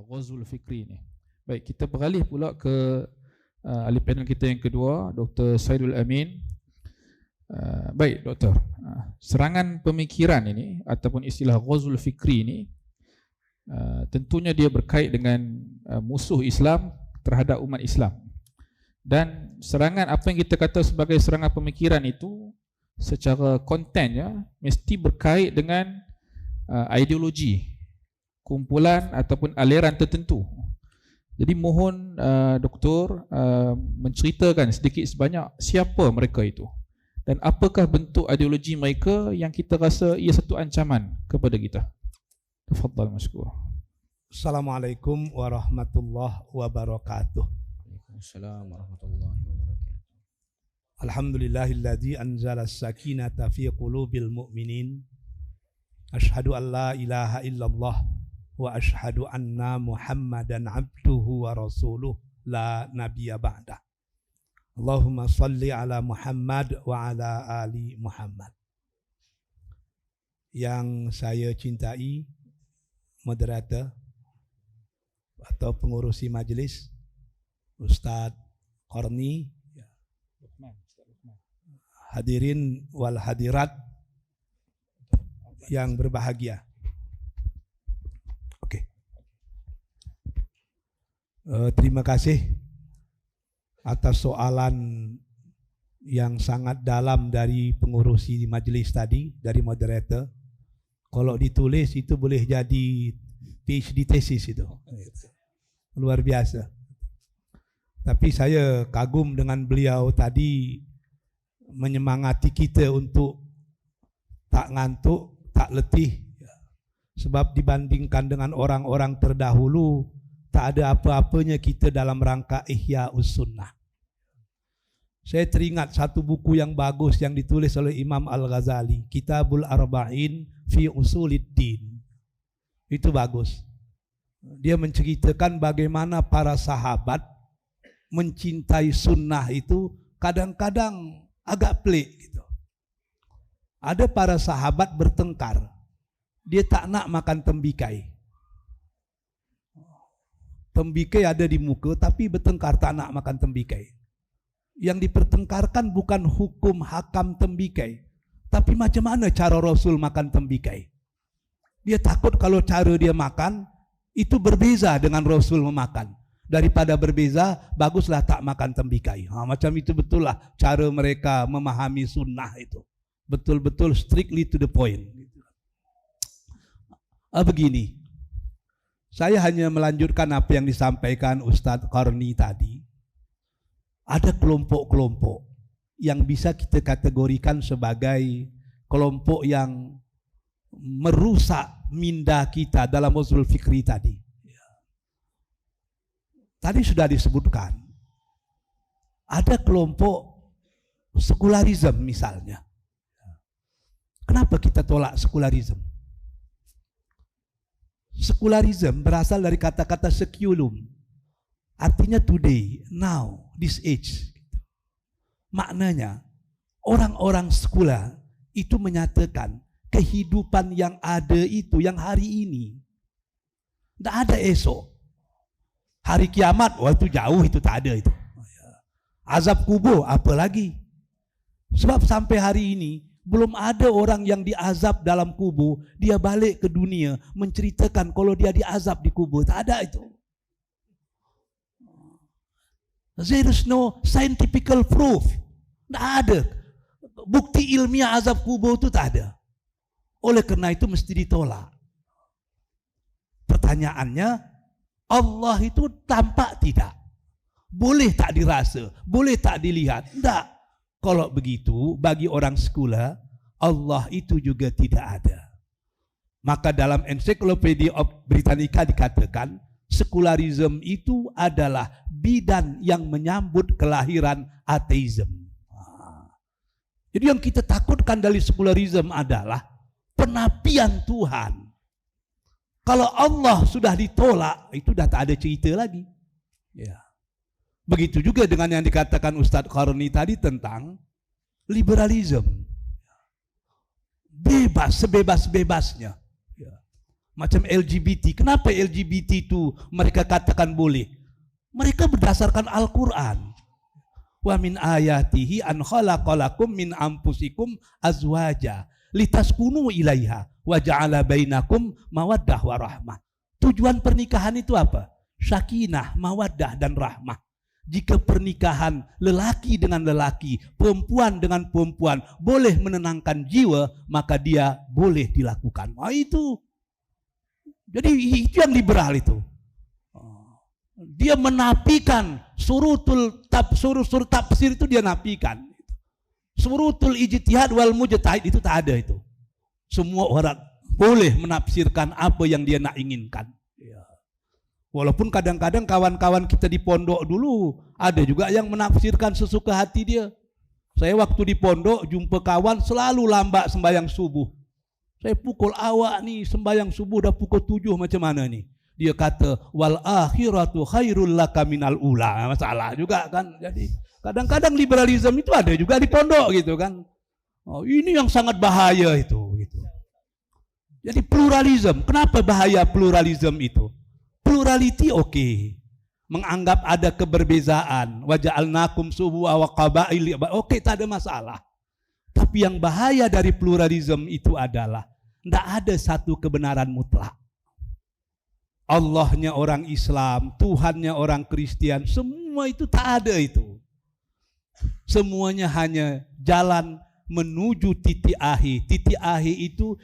Ghazul Fikri ni. Baik, kita beralih pula ke ahli panel kita yang kedua, Dr. Saidul Amin. Baik doktor, serangan pemikiran ini ataupun istilah Ghazul Fikri ini tentunya dia berkait dengan musuh Islam terhadap umat Islam. Dan serangan apa yang kita kata sebagai serangan pemikiran itu secara kontennya mesti berkait dengan ideologi, kumpulan ataupun aliran tertentu. Jadi mohon doktor menceritakan sedikit sebanyak siapa mereka itu dan apakah bentuk ideologi mereka yang kita rasa ia satu ancaman kepada kita. Tafadhal masykur. Assalamualaikum warahmatullahi wabarakatuh. Waalaikumsalam warahmatullahi wabarakatuh. Alhamdulillahilladzi anzala as-sakinata fi qulubil mu'minin. Asyhadu an la ilaha illallah wa asyhadu anna Muhammadan abduhu wa rasuluh la nabiyya ba'da. Allahumma salli ala Muhammad wa ala ali Muhammad. Yang saya cintai, moderator atau pengurusi majlis, Ustaz Qarni, hadirin wal hadirat yang berbahagia. Oke. Terima kasih atas soalan yang sangat dalam dari pengurusi majlis tadi, dari moderator. Kalau ditulis itu boleh jadi PhD tesis itu. Luar biasa. Tapi saya kagum dengan beliau tadi menyemangati kita untuk tak ngantuk, tak letih. Sebab dibandingkan dengan orang-orang terdahulu, tak ada apa-apanya kita dalam rangka Ihya'us Sunnah. Saya teringat satu buku yang bagus yang ditulis oleh Imam Al-Ghazali, Kitabul Arba'in fi Usuliddin. Itu bagus. Dia menceritakan bagaimana para sahabat mencintai sunnah itu kadang-kadang agak pelik gitu. Ada para sahabat bertengkar. Dia tak nak makan tembikai. Tembikai ada di muka tapi bertengkar tak nak makan tembikai. Yang dipertengkarkan bukan hukum hakam tembikai, tapi macam mana cara Rasul makan tembikai. Dia takut kalau cara dia makan itu berbeza dengan Rasul memakan. Daripada berbeza, baguslah tak makan tembikai. Macam itu betul lah cara mereka memahami sunnah itu. Betul-betul strictly to the point. Begini, saya hanya melanjutkan apa yang disampaikan Ustadz Qarni tadi. Ada kelompok-kelompok yang bisa kita kategorikan sebagai kelompok yang merusak minda kita dalam usul fikri tadi. Tadi sudah disebutkan, ada kelompok sekularisme misalnya. Kenapa kita tolak sekularisme? Sekularisme berasal dari kata-kata seculum, artinya today, now, this age. Maknanya, orang-orang sekular itu menyatakan kehidupan yang ada itu, yang hari ini, tidak ada esok. Hari kiamat, waktu jauh itu tak ada itu. Azab kubur, apa lagi? Sebab sampai hari ini, belum ada orang yang diazab dalam kubur, dia balik ke dunia menceritakan kalau dia diazab di kubur. Tak ada itu. There is no scientific proof. Tak ada. Bukti ilmiah azab kubur itu tak ada. Oleh kerana itu mesti ditolak. Pertanyaannya, Allah itu tampak tidak? Boleh tak dirasa? Boleh tak dilihat? Tidak. Kalau begitu, bagi orang sekular, Allah itu juga tidak ada. Maka dalam Encyclopedia Britannica dikatakan, sekularisme itu adalah bidan yang menyambut kelahiran ateisme. Jadi yang kita takutkan dari sekularisme adalah penapian Tuhan. Kalau Allah sudah ditolak, itu dah tak ada cerita lagi. Ya. Begitu juga dengan yang dikatakan Ustadz Qarni tadi tentang liberalisme. Bebas, sebebas-bebasnya. Ya. Macam LGBT. Kenapa LGBT itu mereka katakan boleh? Mereka berdasarkan Al-Quran. Wa min ayatihi an khalaqalakum min anfusikum azwaja litaskunu ilaiha wa ja'ala bainakum mawaddah wa rahmah. Tujuan pernikahan itu apa? Sakinah, mawaddah dan rahmah. Jika pernikahan lelaki dengan lelaki, perempuan dengan perempuan boleh menenangkan jiwa, maka dia boleh dilakukan. Itu. Jadi itu yang liberal itu. Dia menafikan surutul tafsir itu dia nafikan. Surutul ijtihad wal mujtahid itu tak ada itu. Semua orang boleh menafsirkan apa yang dia nak inginkan. Walaupun kadang-kadang kawan-kawan kita di pondok dulu ada juga yang menafsirkan sesuka hati dia. Saya waktu di pondok jumpa kawan selalu lambat sembahyang subuh. Saya pukul awak nih sembahyang subuh dah pukul 7 macam mana nih? Dia kata wal akhiratu khairul laka minal ula. Masalah juga kan. Jadi kadang-kadang liberalisme itu ada juga di pondok gitu kan. Ini yang sangat bahaya itu gitu. Jadi pluralisme. Kenapa bahaya pluralisme itu? Plurality oke. Menganggap ada keberbezaan. Wa ja'alnakum subu'a wa qabail. Oke, tak ada masalah. Tapi yang bahaya dari pluralisme itu adalah tidak ada satu kebenaran mutlak. Allahnya orang Islam, Tuhannya orang Kristen, semua itu tak ada itu. Semuanya hanya jalan menuju titik akhir. Titik akhir itu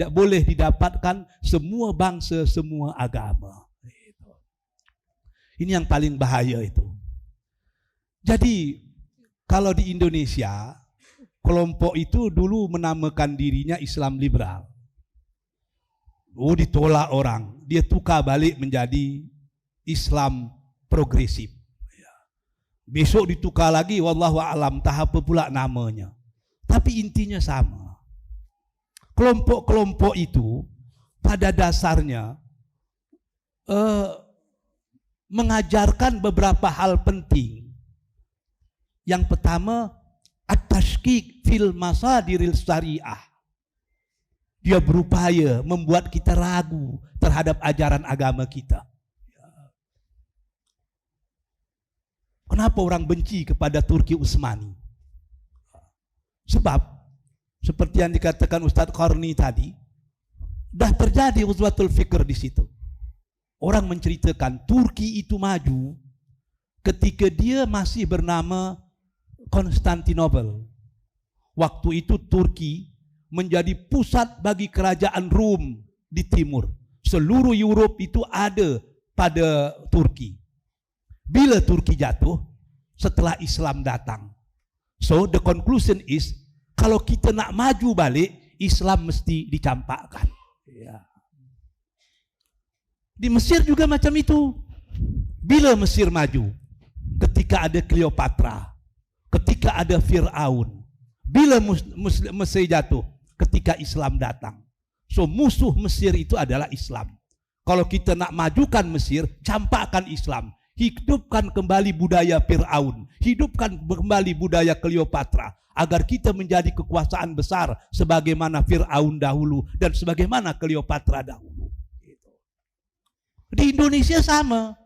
boleh didapatkan semua bangsa, semua agama. Ini yang paling bahaya itu. Jadi kalau di Indonesia, kelompok itu dulu menamakan dirinya Islam liberal. Ditolak orang. Dia tukar balik menjadi Islam progresif. Besok ditukar lagi, wallahu a'lam, tak apa pula namanya. Tapi intinya sama. Kelompok-kelompok itu pada dasarnya mengajarkan beberapa hal penting. Yang pertama, at-tashkik fil masadiril syariah. Dia berupaya membuat kita ragu terhadap ajaran agama kita. Kenapa orang benci kepada Turki Utsmani? Sebab seperti yang dikatakan Ustadz Qarni tadi, dah terjadi uzwatul fikr di situ. Orang menceritakan Turki itu maju ketika dia masih bernama Konstantinopel. Waktu itu Turki menjadi pusat bagi kerajaan Rom di timur. Seluruh Europe itu ada pada Turki. Bila Turki jatuh, setelah Islam datang. So the conclusion is, kalau kita nak maju balik, Islam mesti dicampakkan. Di Mesir juga macam itu. Bila Mesir maju, ketika ada Cleopatra, ketika ada Fir'aun. Bila Mesir jatuh, ketika Islam datang. So musuh Mesir itu adalah Islam. Kalau kita nak majukan Mesir, campakkan Islam. Hidupkan kembali budaya Fir'aun. Hidupkan kembali budaya Cleopatra. Agar kita menjadi kekuasaan besar sebagaimana Fir'aun dahulu dan sebagaimana Cleopatra dahulu. Di Indonesia sama.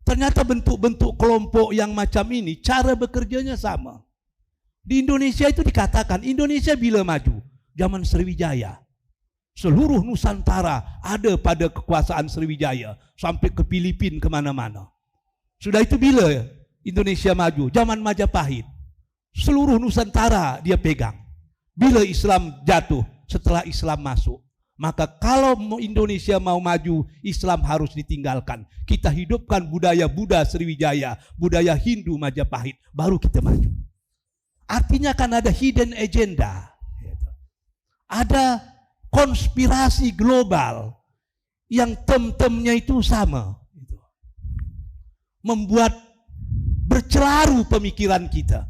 Ternyata bentuk-bentuk kelompok yang macam ini, cara bekerjanya sama. Di Indonesia itu dikatakan, Indonesia bila maju? Zaman Sriwijaya. Seluruh Nusantara ada pada kekuasaan Sriwijaya. Sampai ke Filipina kemana-mana. Sudah itu bila Indonesia maju? Zaman Majapahit. Seluruh Nusantara dia pegang. Bila Islam jatuh, setelah Islam masuk. Maka kalau Indonesia mau maju, Islam harus ditinggalkan. Kita hidupkan budaya Buddha Sriwijaya, budaya Hindu Majapahit, baru kita maju. Artinya kan ada hidden agenda. Ada konspirasi global yang tem-temnya itu sama. Membuat bercelaru pemikiran kita.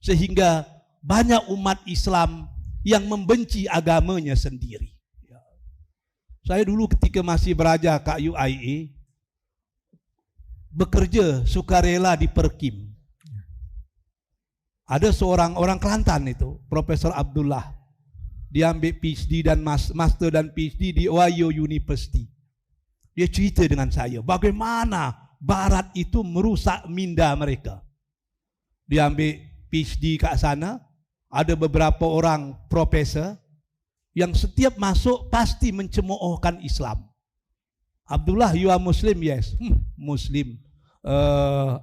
Sehingga banyak umat Islam yang membenci agamanya sendiri. Saya dulu ketika masih beraja kat UIA, bekerja sukarela di Perkim. Ada seorang orang Kelantan itu, Profesor Abdullah. Dia ambil PhD dan Master dan PhD di Ohio University. Dia cerita dengan saya bagaimana Barat itu merusak minda mereka. Dia ambil PhD kat sana. Ada beberapa orang profesor yang setiap masuk pasti mencemoohkan Islam. Abdullah, you are Muslim? Yes. Muslim.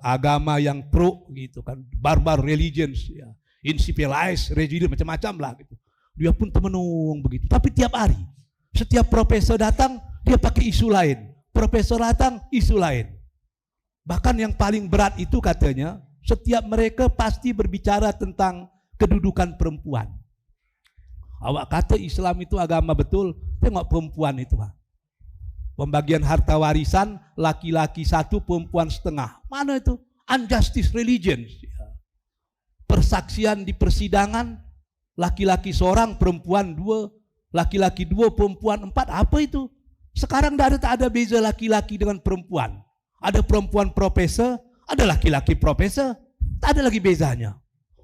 Agama yang pro gitu kan. Barbar religions. Ya. Uncivilized religion macam-macam lah gitu. Dia pun termenung begitu. Tapi tiap hari, setiap profesor datang, dia pakai isu lain. Profesor datang, isu lain. Bahkan yang paling berat itu katanya, setiap mereka pasti berbicara tentang kedudukan perempuan. Awak kata Islam itu agama betul, tengok perempuan itu. Pembagian harta warisan, laki-laki 1, perempuan setengah. Mana itu? Unjustice religion. Persaksian di persidangan, laki-laki 1, perempuan 2, laki-laki 2, perempuan 4. Apa itu? Sekarang tak ada beza laki-laki dengan perempuan. Ada perempuan profesor, ada laki-laki profesor. Tak ada lagi bezanya.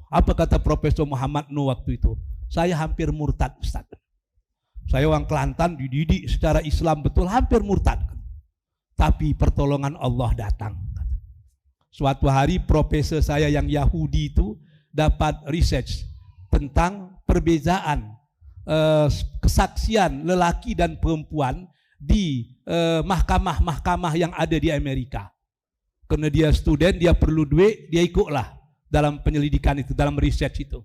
Apa kata Profesor Muhammad Nuh waktu itu? Saya hampir murtad, Ustaz. Saya orang Kelantan, dididik secara Islam betul, hampir murtad. Tapi pertolongan Allah datang. Suatu hari profesor saya yang Yahudi itu dapat research tentang perbezaan kesaksian lelaki dan perempuan di mahkamah-mahkamah yang ada di Amerika. Karena dia student, dia perlu duit, dia ikutlah dalam penyelidikan itu, dalam research itu.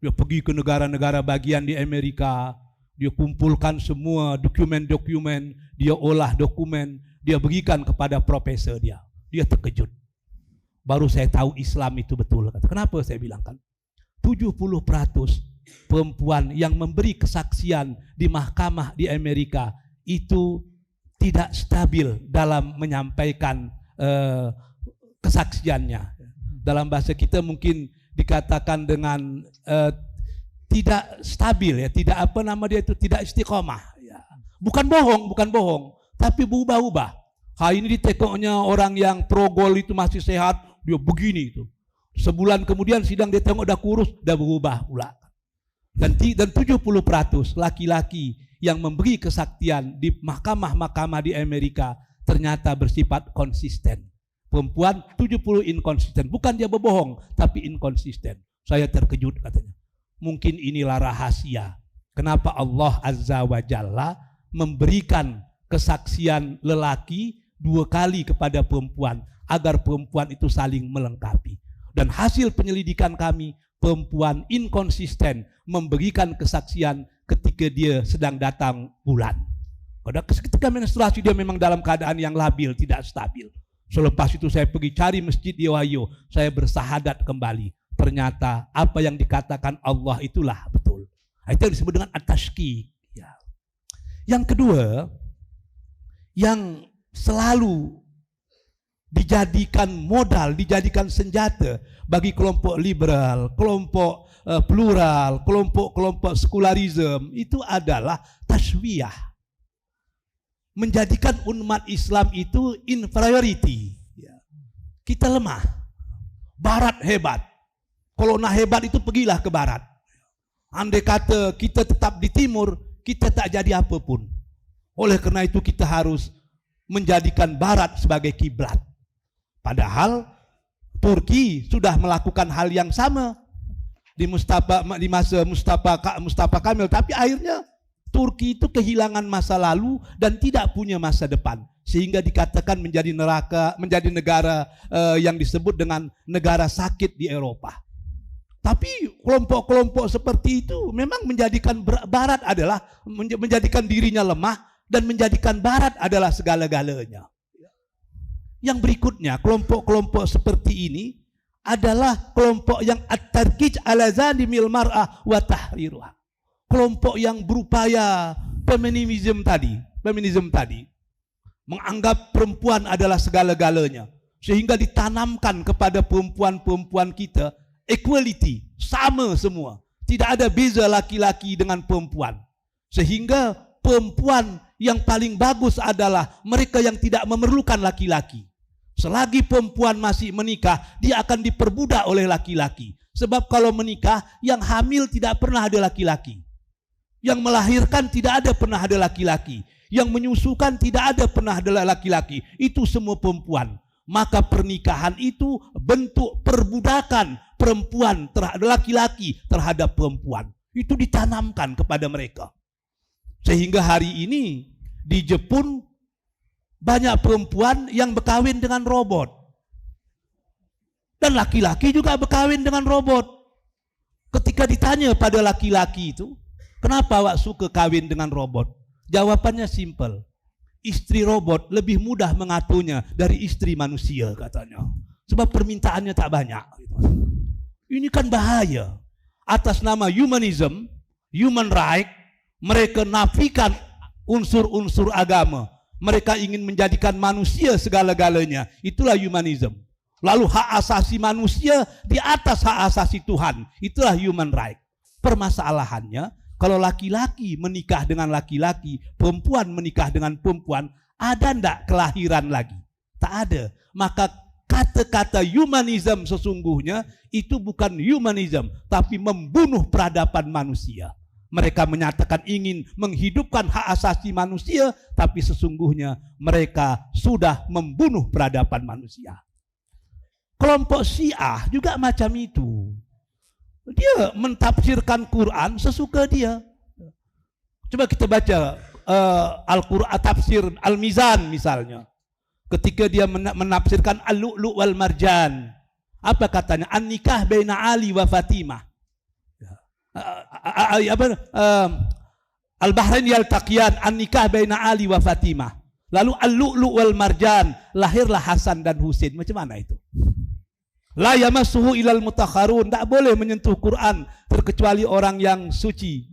Dia pergi ke negara-negara bagian di Amerika, dia kumpulkan semua dokumen-dokumen, dia olah dokumen, dia berikan kepada profesor dia. Dia terkejut. Baru saya tahu Islam itu betul. Kenapa saya bilang kan? 70% perempuan yang memberi kesaksian di mahkamah di Amerika itu tidak stabil dalam menyampaikan kesaksiannya. Dalam bahasa kita mungkin dikatakan dengan tidak stabil ya, tidak apa nama dia itu, tidak istiqomah ya. Bukan bohong, tapi berubah-ubah. Hari ini ditekoknya orang yang pro-gol itu masih sehat, dia begini itu. Sebulan kemudian sidang dia tengok dah kurus, dah berubah pula. Dan 70% laki-laki yang memberi kesaksian di mahkamah-mahkamah di Amerika ternyata bersifat konsisten. Perempuan 70 inkonsisten, bukan dia berbohong, tapi inkonsisten. Saya terkejut katanya. Mungkin inilah rahasia kenapa Allah Azza wa Jalla memberikan kesaksian lelaki 2 kali kepada perempuan, agar perempuan itu saling melengkapi. Dan hasil penyelidikan kami, perempuan inkonsisten memberikan kesaksian ketika dia sedang datang bulan. Ketika menstruasi dia memang dalam keadaan yang labil, tidak stabil. Selepas itu saya pergi cari masjid di Ohio, saya bersahadat kembali. Ternyata apa yang dikatakan Allah itulah betul. Itu yang disebut dengan at-tashkik. Ya. Yang kedua, yang selalu dijadikan modal, dijadikan senjata bagi kelompok liberal, kelompok plural, kelompok sekularisme, itu adalah taswiyah. Menjadikan umat Islam itu inferiority. Kita lemah. Barat hebat. Kalau nak hebat itu pergilah ke barat. Andai kata kita tetap di timur, kita tak jadi apapun. Oleh kerana itu kita harus menjadikan barat sebagai kiblat. Padahal Turki sudah melakukan hal yang sama di masa Mustafa Kemal, tapi akhirnya Turki itu kehilangan masa lalu dan tidak punya masa depan, sehingga dikatakan menjadi negara yang disebut dengan negara sakit di Eropa. Tapi kelompok-kelompok seperti itu memang menjadikan barat adalah menjadikan dirinya lemah dan menjadikan barat adalah segala-galanya. Yang berikutnya, kelompok-kelompok seperti ini adalah kelompok yang at-tarkij ala zanimil mar'ah wa tahriruha. Kelompok yang berupaya feminisme tadi menganggap perempuan adalah segala-galanya, sehingga ditanamkan kepada perempuan-perempuan kita equality, sama semua, tidak ada beza laki-laki dengan perempuan, sehingga perempuan yang paling bagus adalah mereka yang tidak memerlukan laki-laki. Selagi perempuan masih menikah, dia akan diperbudak oleh laki-laki. Sebab kalau menikah, yang hamil tidak pernah ada laki-laki. Yang melahirkan tidak ada pernah ada laki-laki. Yang menyusukan tidak ada pernah ada laki-laki. Itu semua perempuan. Maka pernikahan itu bentuk perbudakan perempuan terhadap laki-laki terhadap perempuan. Itu ditanamkan kepada mereka. Sehingga hari ini di Jepun banyak perempuan yang berkahwin dengan robot. Dan laki-laki juga berkahwin dengan robot. Ketika ditanya pada laki-laki itu, kenapa awak suka kawin dengan robot? Jawabannya simple. Istri robot lebih mudah mengaturnya dari istri manusia katanya. Sebab permintaannya tak banyak. Ini kan bahaya. Atas nama humanism, human right, mereka nafikan unsur-unsur agama. Mereka ingin menjadikan manusia segala-galanya. Itulah humanism. Lalu hak asasi manusia di atas hak asasi Tuhan. Itulah human right. Permasalahannya, kalau laki-laki menikah dengan laki-laki, perempuan menikah dengan perempuan, ada ndak kelahiran lagi? Tak ada. Maka kata-kata humanism sesungguhnya itu bukan humanism, tapi membunuh peradaban manusia. Mereka menyatakan ingin menghidupkan hak asasi manusia, tapi sesungguhnya mereka sudah membunuh peradaban manusia. Kelompok Syiah juga macam itu. Dia mentafsirkan Quran sesuka dia. Coba kita baca Al-Quran, tafsir Al-Mizan misalnya. Ketika dia menafsirkan Al-Lu'lu' wal Marjan. Apa katanya? An-nikah baina Ali wa Fatimah. Al-Bahrain yaltaqiyan, an-nikah baina Ali wa Fatimah. Lalu Al-Lu'lu' wal Marjan, lahirlah Hasan dan Husain. Macam mana itu? La yamassuhu ilal mutakharun, tak boleh menyentuh Quran terkecuali orang yang suci.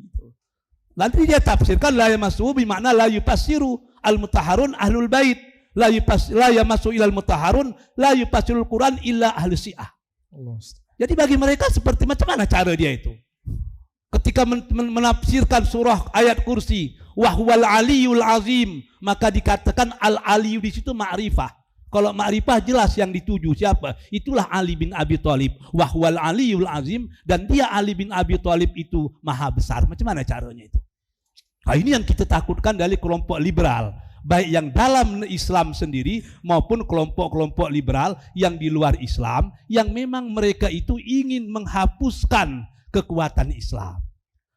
Nanti dia tafsirkan la yamassuhu bermakna la yufassiru al-mutahharun ahlul bait. La yamassu ilal mutahharun la yufassirul Quran illa ahlus Syiah. Jadi bagi mereka seperti macam mana cara dia itu? Ketika menafsirkan surah ayat kursi, wahwal aliyul azim, maka dikatakan al-aliyu di situ ma'rifah. Kalau ma'rifah jelas yang dituju siapa? Itulah Ali bin Abi Thalib. Wahwal aliyul azim, dan dia Ali bin Abi Thalib itu maha besar. Macam mana caranya itu? Nah, ini yang kita takutkan dari kelompok liberal, baik yang dalam Islam sendiri maupun kelompok-kelompok liberal yang di luar Islam, yang memang mereka itu ingin menghapuskan kekuatan Islam.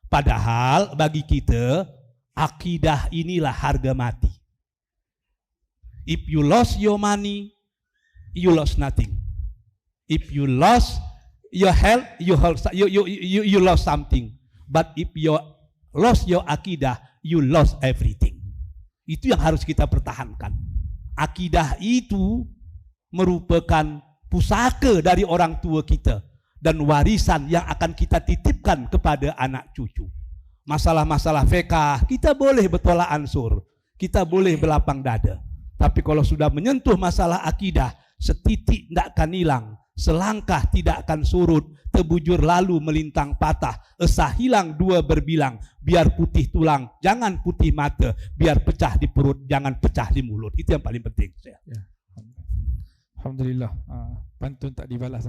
Padahal bagi kita akidah inilah harga mati. If you lost your money, you lost nothing. If you lost your health, you lost something. But if you lost your akidah, you lost everything. Itu yang harus kita pertahankan. Akidah itu merupakan pusaka dari orang tua kita dan warisan yang akan kita titipkan kepada anak cucu. Masalah-masalah fikih kita boleh bertolak ansur, kita boleh berlapang dada. Tapi kalau sudah menyentuh masalah akidah, setitik tidak akan hilang, selangkah tidak akan surut, terbujur lalu melintang patah, esah hilang dua berbilang, biar putih tulang, jangan putih mata, biar pecah di perut, jangan pecah di mulut. Itu yang paling penting. Ya. Alhamdulillah. Pantun tak dibalas.